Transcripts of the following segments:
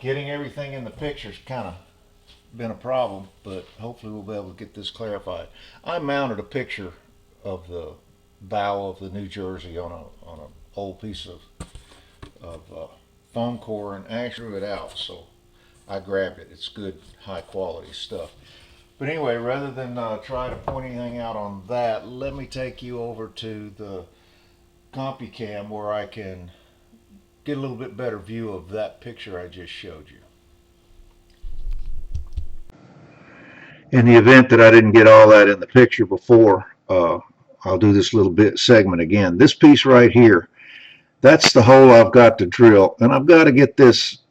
Getting everything in the picture's kind of been a problem, but hopefully we'll be able to get this clarified. I mounted a picture of the bow of the New Jersey on a old piece of foam core and actually drew it out, so I grabbed it. It's good, high quality stuff. But anyway, rather than try to point anything out on that, let me take you over to the CompuCam where I can get a little bit better view of that picture I just showed you. In the event that I didn't get all that in the picture before, I'll do this little bit segment again. This piece right here, that's the hole I've got to drill, and I've got to get this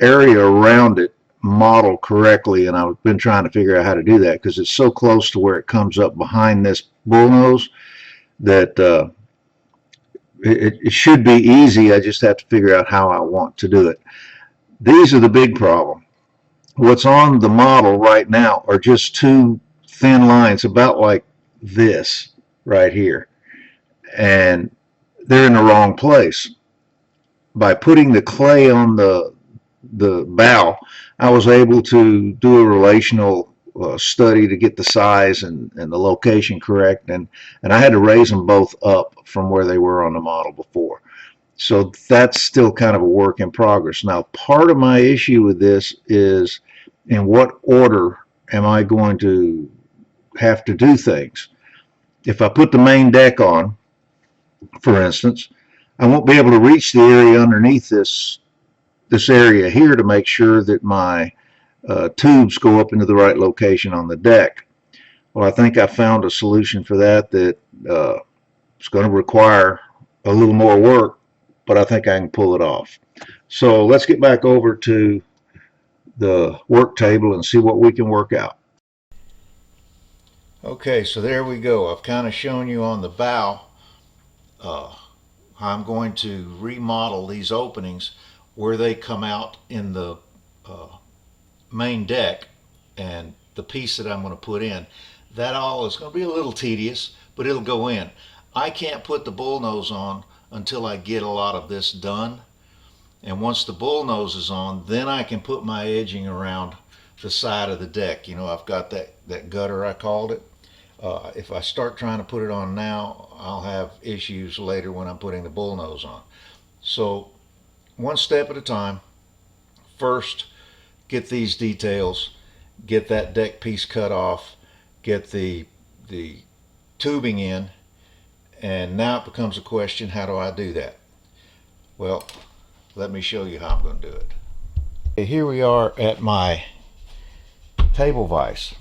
area around it modeled correctly, and I've been trying to figure out how to do that because it's so close to where it comes up behind this bullnose that it should be easy. I just have to figure out how I want to do it. These are the big problem. What's on the model right now are just two thin lines about like this right here, and they're in the wrong place. By putting the clay on the bow, I was able to do a relational study to get the size and the location correct, and I had to raise them both up from where they were on the model before. So that's still kind of a work in progress. Now, part of my issue with this is in what order am I going to have to do things. If I put the main deck on, for instance, I won't be able to reach the area underneath this area here to make sure that my tubes go up into the right location on the deck. Well, I think I found a solution for that it's going to require a little more work, but I think I can pull it off. So let's get back over to the work table and see what we can work out. Okay, so there we go. I've kind of shown you on the bow how I'm going to remodel these openings where they come out in the main deck and the piece that I'm going to put in. That all is going to be a little tedious, but it'll go in. I can't put the bullnose on until I get a lot of this done. And once the bullnose is on, then I can put my edging around the side of the deck. You know, I've got that gutter, I called it. If I start trying to put it on now, I'll have issues later when I'm putting the bullnose on. So one step at a time. First, get these details, get that deck piece cut off, get the tubing in, and now it becomes a question, how do I do that? Well, let me show you how I'm going to do it. Okay, here we are at my table vise.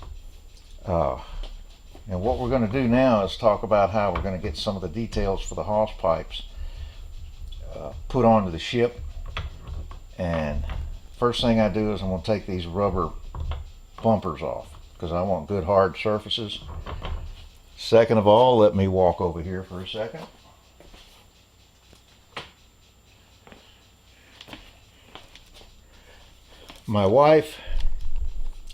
And what we're going to do now is talk about how we're going to get some of the details for the hose pipes put onto the ship. And first thing I do is I'm going to take these rubber bumpers off because I want good hard surfaces. Second of all, let me walk over here for a second. My wife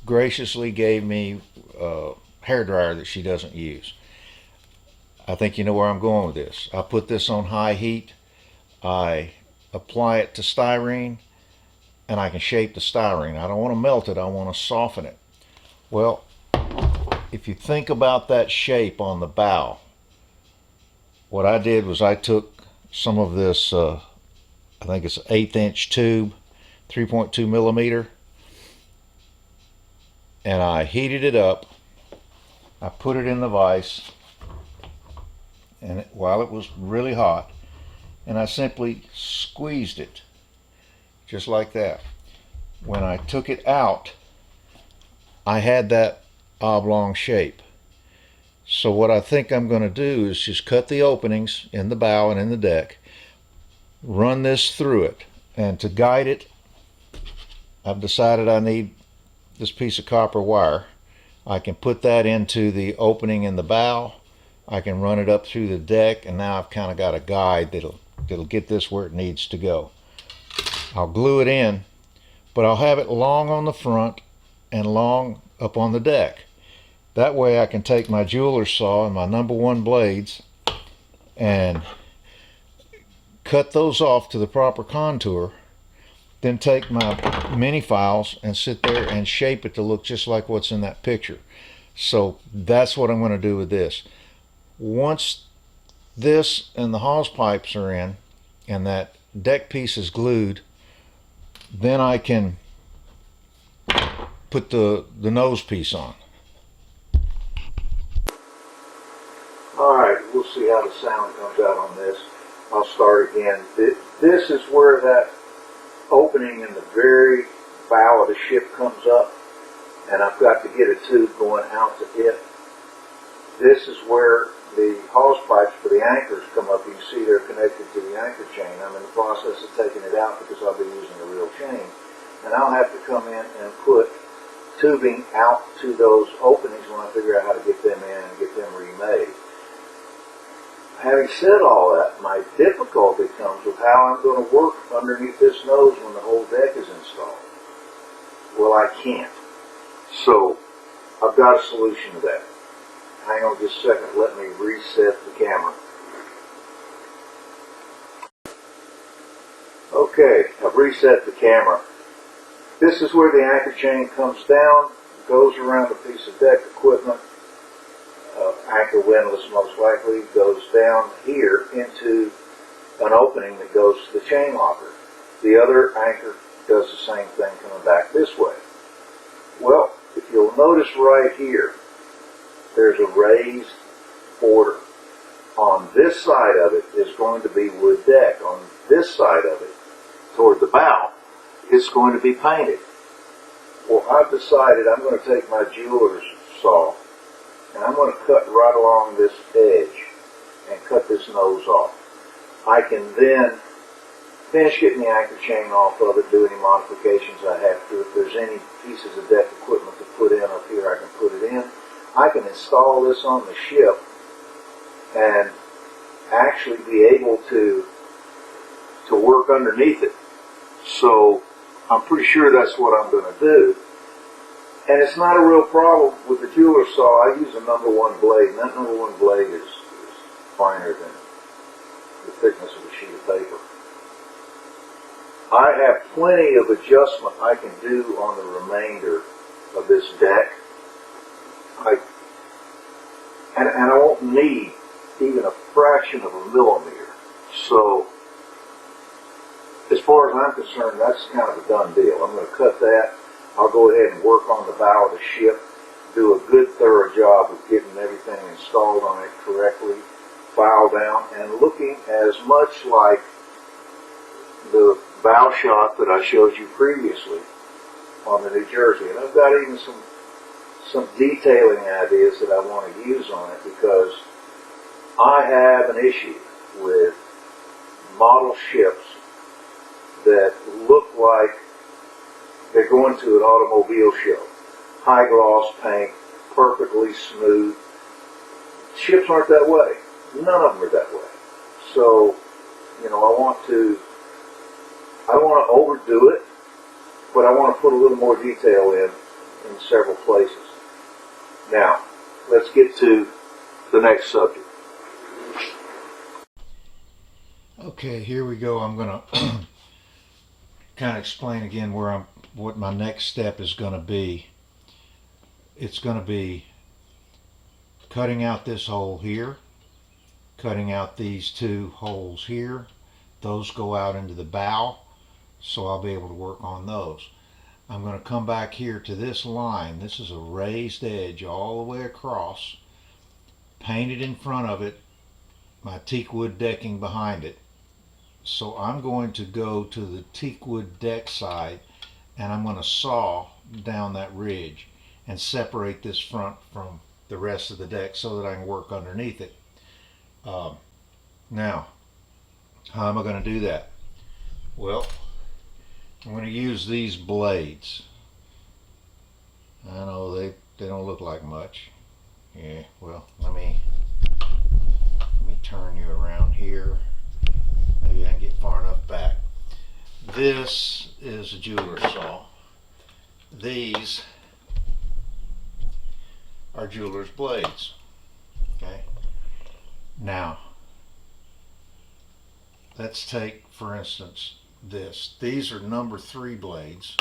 graciously gave me a hairdryer that she doesn't use. I think you know where I'm going with this. I put this on high heat, I apply it to styrene, and I can shape the styrene. I don't want to melt it, I want to soften it. Well, if you think about that shape on the bow, what I did was I took some of this, I think it's an 1/8 inch tube, 3.2 millimeter, and I heated it up. I put it in the vise, and while it was really hot, and I simply squeezed it, just like that. When I took it out, I had that oblong shape. So what I think I'm going to do is just cut the openings in the bow and in the deck, run this through it, and to guide it, I've decided I need this piece of copper wire. I can put that into the opening in the bow, I can run it up through the deck, and now I've kind of got a guide that'll get this where it needs to go. I'll glue it in, but I'll have it long on the front and long up on the deck. That way I can take my jeweler's saw and my #1 blades and cut those off to the proper contour then take my mini files and sit there and shape it to look just like what's in that picture. So that's what I'm going to do with this. Once this and the hose pipes are in and that deck piece is glued, then I can put the nose piece on. Alright, we'll see how the sound comes out on this. I'll start again. This is where that opening in the very bow of the ship comes up, and I've got to get a tube going out to it. This is where the hose pipes for the anchors come up. You can see they're connected to the anchor chain. I'm in the process of taking it out because I'll be using a real chain. And I'll have to come in and put tubing out to those openings when I figure out how to get them in and get them remade. Having said all that, my difficulty comes with how I'm going to work underneath this nose when the whole deck is installed. Well, I can't. So, I've got a solution to that. Hang on just a second, let me reset the camera. Okay, I've reset the camera. This is where the anchor chain comes down, goes around a piece of deck equipment, anchor windlass most likely, goes down here into an opening that goes to the chain locker. The other anchor does the same thing coming back this way. Well, if you'll notice right here, there's a raised border. On this side of it is going to be wood deck. On this side of it, toward the bow, it's going to be painted. Well, I've decided I'm going to take my jeweler's saw and I'm going to cut right along this edge and cut this nose off. I can then finish getting the anchor chain off of it, do any modifications I have to. If there's any pieces of deck equipment to put in up here, I can put it in. I can install this on the ship and actually be able to work underneath it. So I'm pretty sure that's what I'm going to do. And it's not a real problem with the jeweler saw. I use a number 1 blade, and that number 1 blade is finer than the thickness of a sheet of paper. I have plenty of adjustment I can do on the remainder of this deck. And I won't need even a fraction of a millimeter. So, as far as I'm concerned, that's kind of a done deal. I'm going to cut that. I'll go ahead and work on the bow of the ship, do a good thorough job of getting everything installed on it correctly, file down, and looking as much like the bow shot that I showed you previously on the New Jersey. And I've got even some detailing ideas that I want to use on it, because I have an issue with model ships that look like they're going to an automobile show. High gloss paint, perfectly smooth. Ships aren't that way. None of them are that way. So, you know, I don't want to overdo it, but I want to put a little more detail in several places. Now, let's get to the next subject. Okay, here we go. I'm going to kind of explain again what my next step is going to be. It's going to be cutting out this hole here, cutting out these 2 holes here. Those go out into the bow, so I'll be able to work on those. I'm going to come back here to this line. This is a raised edge all the way across, painted in front of it, my teak wood decking behind it. So I'm going to go to the teak wood deck side, and I'm going to saw down that ridge and separate this front from the rest of the deck so that I can work underneath it. Now, how am I going to do that? Well, I'm going to use these blades. I know they don't look like much. Yeah, well, let me turn you around here. Maybe I can get far enough back. This is a jeweler's saw. These are jeweler's blades. Okay. Now, let's take, for instance, this. These are number 3 blades.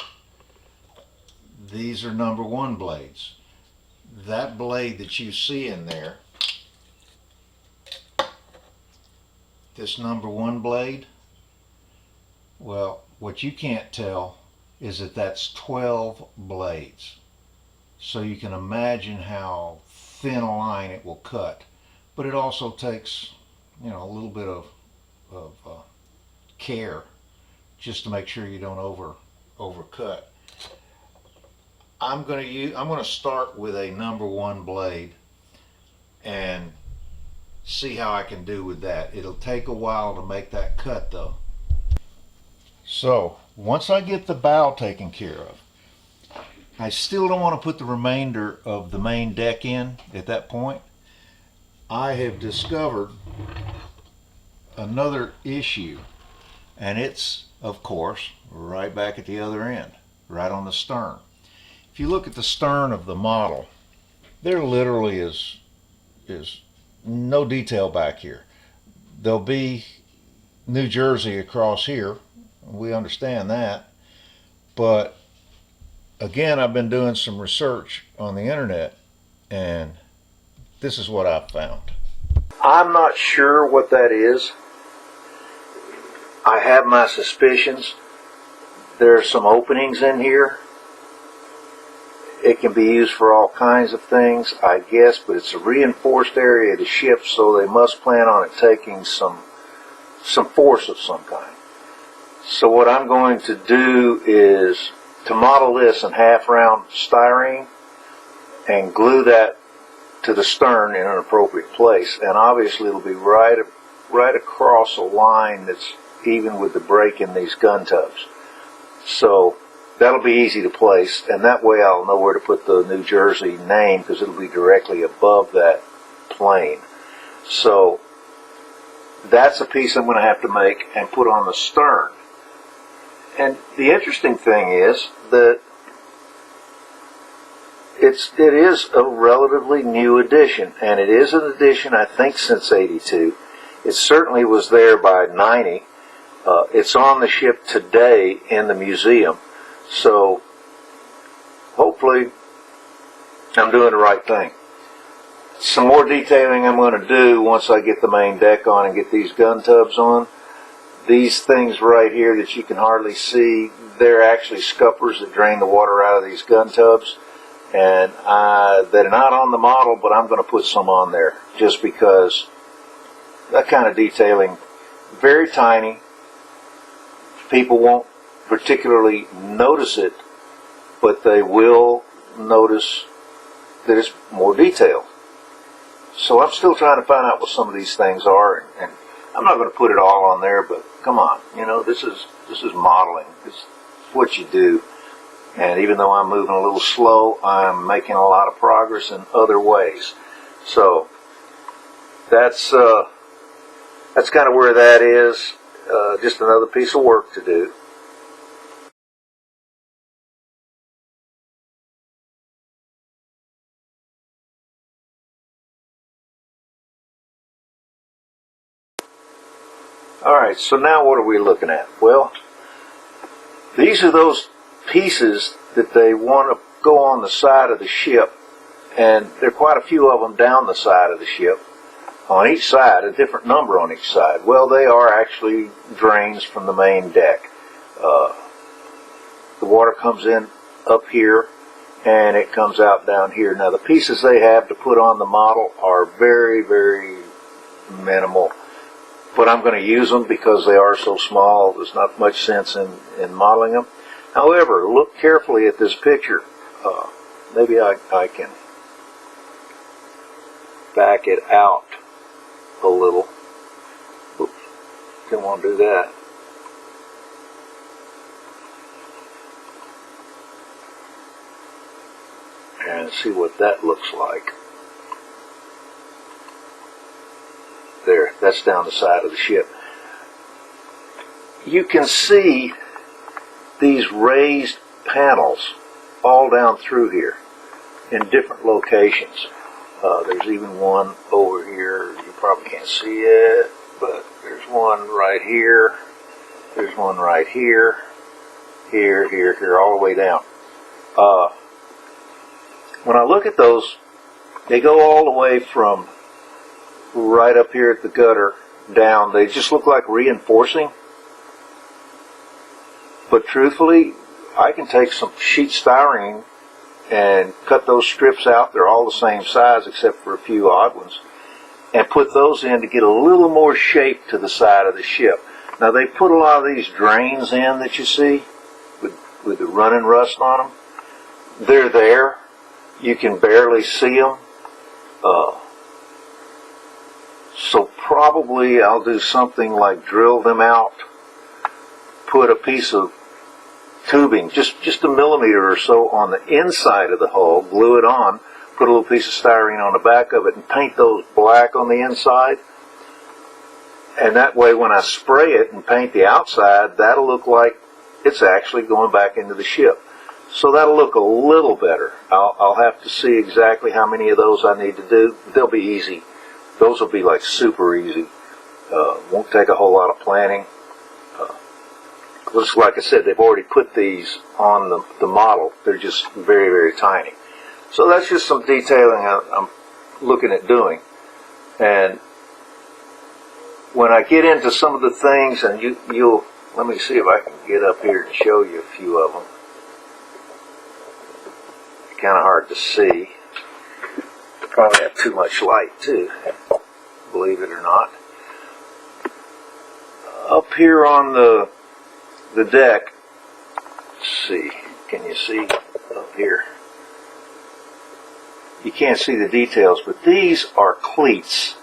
These are number 1 blades. That blade that you see in there, this number 1 blade, well, what you can't tell is that that's 12 blades. So you can imagine how thin a line it will cut. But it also takes, you know, a little bit of care just to make sure you don't overcut. I'm going to start with a number 1 blade and see how I can do with that. It'll take a while to make that cut though. So once I get the bow taken care of, I still don't want to put the remainder of the main deck in at that point. I have discovered another issue, and it's, of course, right back at the other end, right on the stern. If you look at the stern of the model, there literally is no detail back here. There'll be New Jersey across here. We understand that. But again, I've been doing some research on the internet, and this is what I've found. I'm not sure what that is. I have my suspicions. There are some openings in here. It can be used for all kinds of things, I guess, but it's a reinforced area of the ship, so they must plan on it taking some force of some kind. So what I'm going to do is to model this in half-round styrene and glue that to the stern in an appropriate place. And obviously it'll be right across a line that's even with the break in these gun tubs. So that'll be easy to place, and that way I'll know where to put the New Jersey name because it'll be directly above that plane. So that's a piece I'm going to have to make and put on the stern. And the interesting thing is that it is a relatively new addition, and it is an addition I think since '82. It certainly was there by '90. It's on the ship today in the museum. So hopefully I'm doing the right thing. Some more detailing I'm going to do once I get the main deck on and get these gun tubs on. These things right here that you can hardly see, they're actually scuppers that drain the water out of these gun tubs. And they're not on the model, but I'm going to put some on there just because that kind of detailing, very tiny. People won't particularly notice it, but they will notice that it's more detailed. So I'm still trying to find out what some of these things are, and I'm not going to put it all on there, but come on, you know, this is modeling. It's what you do. And even though I'm moving a little slow, I'm making a lot of progress in other ways. So that's kind of where that is. Just another piece of work to do. Alright, so now what are we looking at? Well, these are those pieces that they want to go on the side of the ship, and there are quite a few of them down the side of the ship. On each side, a different number on each side. Well, they are actually drains from the main deck. The water comes in up here, and it comes out down here. Now, the pieces they have to put on the model are very, very minimal. But I'm going to use them because they are so small. There's not much sense in modeling them. However, look carefully at this picture. Maybe I can back it out a little. Oops, didn't want to do that. And see what that looks like. There, that's down the side of the ship. You can see these raised panels all down through here in different locations. There's even one over here. You probably can't see it, but there's one right here, There's one right here, here, all the way down. When I look at those, they go all the way from right up here at the gutter down. They just look like reinforcing. But truthfully, I can take some sheet styrene and cut those strips out. They're all the same size except for a few odd ones. And put those in to get a little more shape to the side of the ship. Now they put a lot of these drains in that you see with the running rust on them. They're there. You can barely see them. So probably I'll do something like drill them out, put a piece of tubing, just a millimeter or so on the inside of the hull, glue it on, put a little piece of styrene on the back of it, and paint those black on the inside. And that way when I spray it and paint the outside, that'll look like it's actually going back into the ship. So that'll look a little better. I'll have to see exactly how many of those I need to do. They'll be easy. Those will be like super easy. Won't take a whole lot of planning. Just like I said, they've already put these on the model. They're just very, very tiny. So that's just some detailing I'm looking at doing. And when I get into some of the things, and you'll let me see if I can get up here and show you a few of them. Kind of hard to see. Probably have too much light too, believe it or not. Up here on the deck, let's see, can you see up here? You can't see the details, but these are cleats.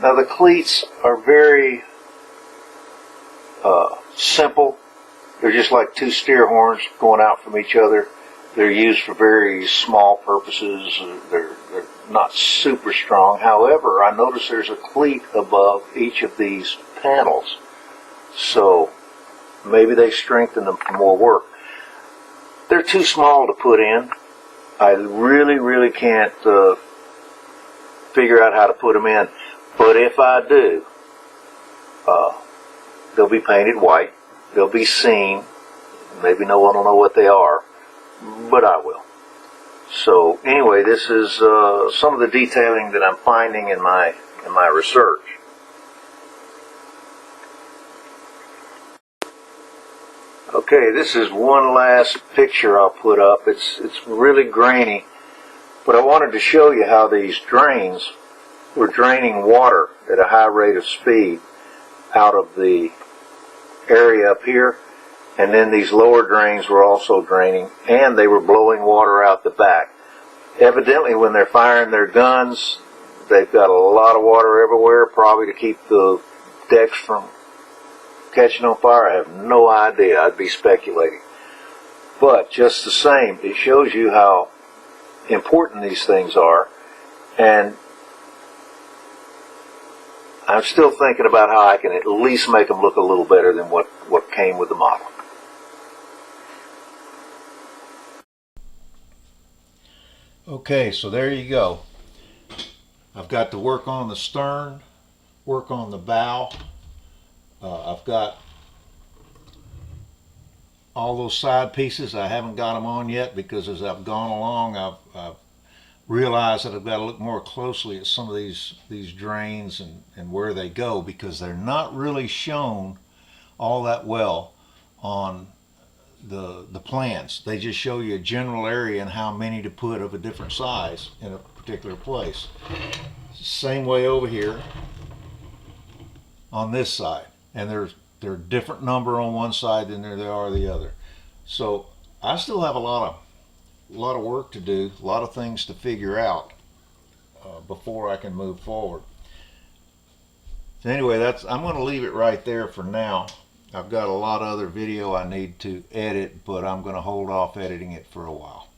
Now the cleats are very simple. They're just like two steer horns going out from each other. They're used for very small purposes. They're not super strong. However, I notice there's a cleat above each of these panels. So maybe they strengthen them for more work. They're too small to put in. I really can't figure out how to put them in. But if I do, they'll be painted white. They'll be seen. Maybe no one will know what they are, but I will. So anyway, this is some of the detailing that I'm finding in my research. Okay, this is one last picture I'll put up. It's really grainy, but I wanted to show you how these drains were draining water at a high rate of speed out of the area up here, and then these lower drains were also draining, and they were blowing water out the back. Evidently, when they're firing their guns, they've got a lot of water everywhere, probably to keep the decks from catching on fire. I have no idea. I'd be speculating. But just the same, it shows you how important these things are, and I'm still thinking about how I can at least make them look a little better than what came with the model. Okay, so there you go. I've got to work on the stern, work on the bow. I've got all those side pieces. I haven't got them on yet because as I've gone along, I've realized that I've got to look more closely at some of these drains and where they go, because they're not really shown all that well on the plans. They just show you a general area and how many to put of a different size in a particular place. Same way over here on this side, and they're a different number on one side than they are the other. So I still have a lot of work to do, a lot of things to figure out before I can move forward. So anyway, I'm going to leave it right there for now. I've got a lot of other video I need to edit, but I'm going to hold off editing it for a while.